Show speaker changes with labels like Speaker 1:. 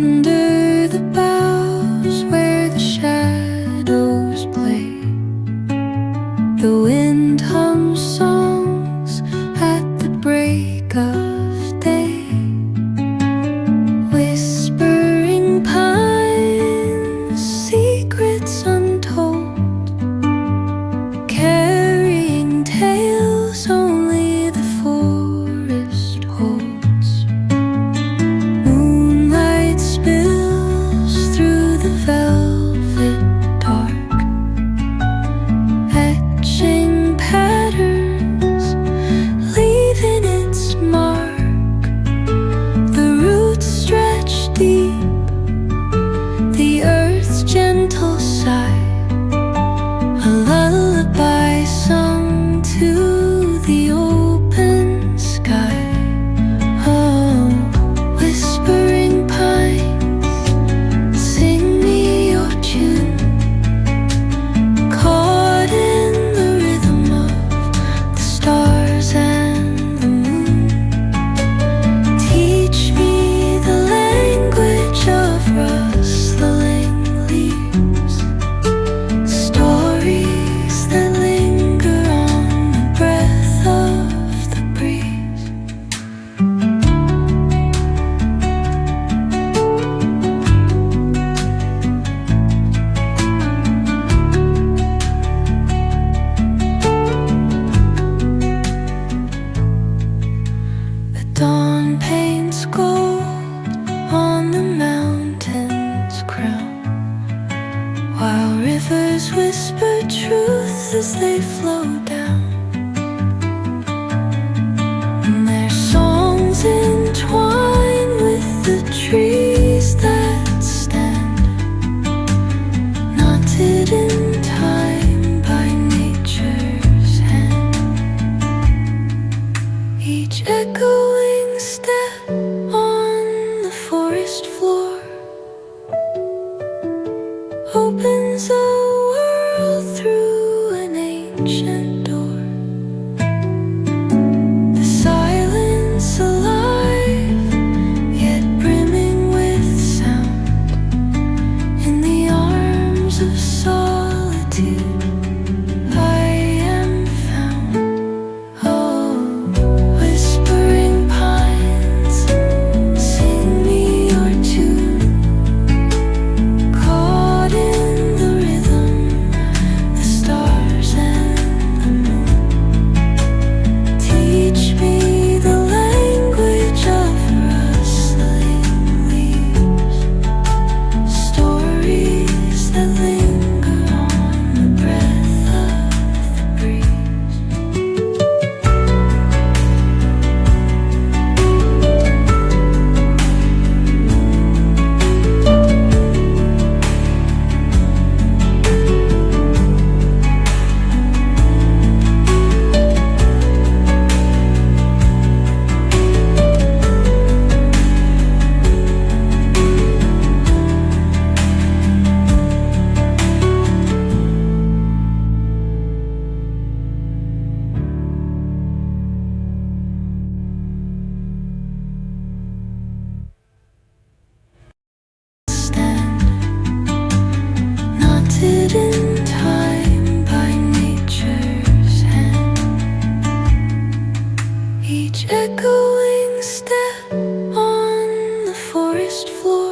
Speaker 1: Under the boughs where the shadows play, the wind hums songs at the break of day. Whispering pines, secrets untold, carrying tales only the forest holds. Moonlight spills through the velvet dark, etching patterns, leaving its mark. The roots stretch deep, the earth's gentle sigh, a lullaby sung to the open sky. Oh, whispering pines, sing me your tune, caught in the rhythm of the stars and the moon. Teach me the language of rustling leaves, stories that linger on the breath of the breeze. The dawn paints gold on the mountain's crown, while rivers whisper truth as they flow down. And their songs entwine with the trees that stand, knotted in time by nature's hand. Each echoing step on the forest floor opens a world through an ancient door. The silence alive, yet brimming with sound. In the arms of solitude I am found. Oh, whispering pines, sing me your tune, caught in the rhythm, the stars and the moon. Teach me the language of rustling leaves, stories that linger on the breath of the breeze. Stand, knotted in time by nature's hand. Each echoing step on the forest floor